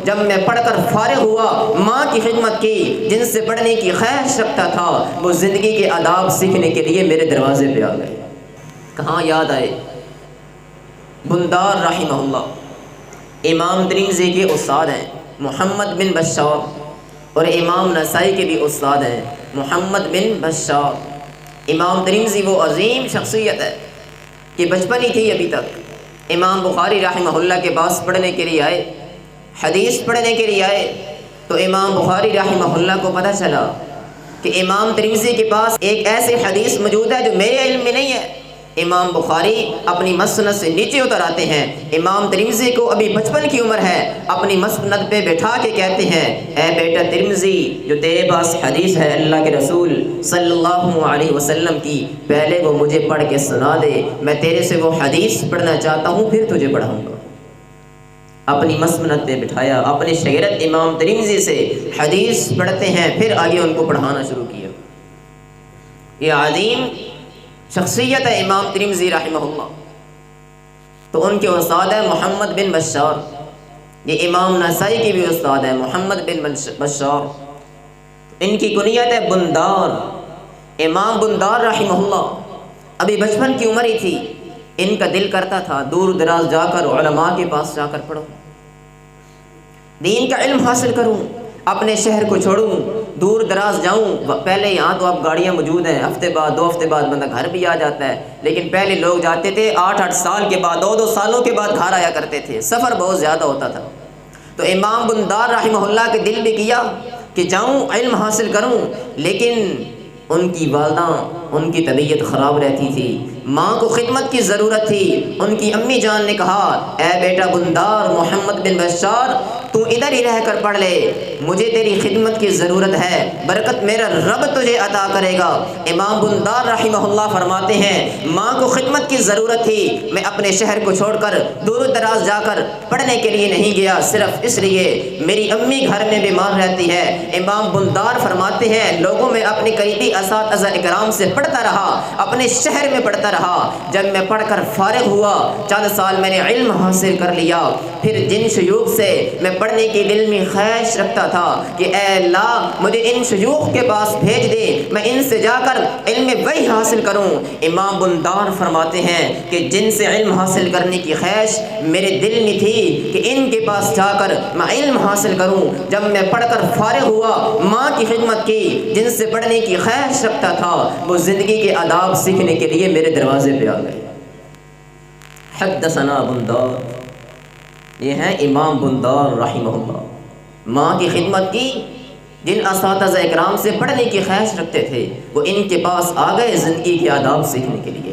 جب میں پڑھ کر فارغ ہوا ماں کی خدمت کی جن سے پڑھنے کی خواہش رکھتا تھا، وہ زندگی کے آداب سیکھنے کے لیے میرے دروازے پہ آ گئے۔ کہاں یاد آئے؟ بندار رحمہ اللہ امام ترمذی کے استاد ہیں محمد بن بشار، اور امام نسائی کے بھی استاد ہیں محمد بن بشار۔ امام ترمذی وہ عظیم شخصیت ہے کہ بچپن ہی تھی ابھی تک امام بخاری رحمہ اللہ کے پاس پڑھنے کے لیے آئے، حدیث پڑھنے کے لیے آئے، تو امام بخاری رحمہ اللہ کو پتہ چلا کہ امام ترمذی کے پاس ایک ایسی حدیث موجود ہے جو میرے علم میں نہیں ہے۔ امام بخاری اپنی مسند سے نیچے اتر آتے ہیں، امام ترمذی کو ابھی بچپن کی عمر ہے، اپنی مسند پہ بٹھا کے کہتے ہیں، اے بیٹا ترمذی، جو تیرے پاس حدیث ہے اللہ کے رسول صلی اللہ علیہ وسلم کی، پہلے وہ مجھے پڑھ کے سنا دے، میں تیرے سے وہ حدیث پڑھنا چاہتا ہوں، پھر تجھے پڑھاؤں گا۔ اپنی مسند پہ بٹھایا، اپنے شاگرد امام ترمذی سے حدیث پڑھتے ہیں، پھر آگے ان کو پڑھانا شروع کیا۔ یہ عظیم شخصیت ہے امام ترمذی رحمہ اللہ۔ تو ان کے استاد ہے محمد بن بشار، یہ امام نسائی کے بھی استاد ہے محمد بن بشار، ان کی کنیت ہے بندار۔ امام بندار رحمہ اللہ ابھی بچپن کی عمر ہی تھی، ان کا دل کرتا تھا دور دراز جا کر علماء کے پاس جا کر پڑھوں، دین کا علم حاصل کروں، اپنے شہر کو چھوڑوں، دور دراز جاؤں۔ پہلے یہاں تو اب گاڑیاں موجود ہیں، ہفتے بعد 2 ہفتے بعد بندہ گھر بھی آ جاتا ہے، لیکن پہلے لوگ جاتے تھے 8 سال کے بعد، 2 سالوں کے بعد گھر آیا کرتے تھے، سفر بہت زیادہ ہوتا تھا۔ تو امام بندار رحمہ اللہ کے دل بھی کیا کہ جاؤں علم حاصل کروں، لیکن ان کی والدہ ان کی طبیعت خراب رہتی تھی، ماں کو خدمت کی ضرورت تھی۔ ان کی امی جان نے کہا، اے بیٹا بندار محمد بن بشار، تو ادھر ہی رہ کر پڑھ لے، مجھے تیری خدمت کی ضرورت ہے، برکت میرا رب تجھے عطا کرے گا۔ امام بندار رحمہ اللہ فرماتے ہیں، ماں کو خدمت کی ضرورت تھی، میں اپنے شہر کو چھوڑ کر دور دراز جا کر پڑھنے کے لیے نہیں گیا، صرف اس لیے میری امی گھر میں بیمار رہتی ہے۔ امام بندار فرماتے ہیں، لوگوں میں اپنی قریبی اساتذہ اکرام سے پڑھتا رہا، اپنے شہر میں پڑھتا رہا۔ جب میں پڑھ کر فارغ ہوا، چند سال میں نے علم حاصل کر لیا، پھر جن شیوخ سے میں پڑھنے کی دل میں خواہش رکھتا تھا کہ اے اللہ مجھے ان شیوخ کے پاس بھیج دے، میں ان سے جا کر علم وحی حاصل کروں۔ امام بندار فرماتے ہیں کہ جن سے علم حاصل کرنے کی خواہش میرے دل میں تھی کہ ان کے پاس جا کر میں علم حاصل کروں، جب میں پڑھ کر فارغ ہوا، ماں کی خدمت کی جن سے پڑھنے کی خواہش رکھتا تھا، وہ زندگی کے آداب سیکھنے کے لیے میرے دروازے پہ آ گئے۔ حدثنا بندار، یہ ہیں امام بندار رحمہ اللہ، ماں کی خدمت کی، جن اساتذہ اکرام سے پڑھنے کی خواہش رکھتے تھے وہ ان کے پاس آ گئے زندگی کے آداب سیکھنے کے لیے۔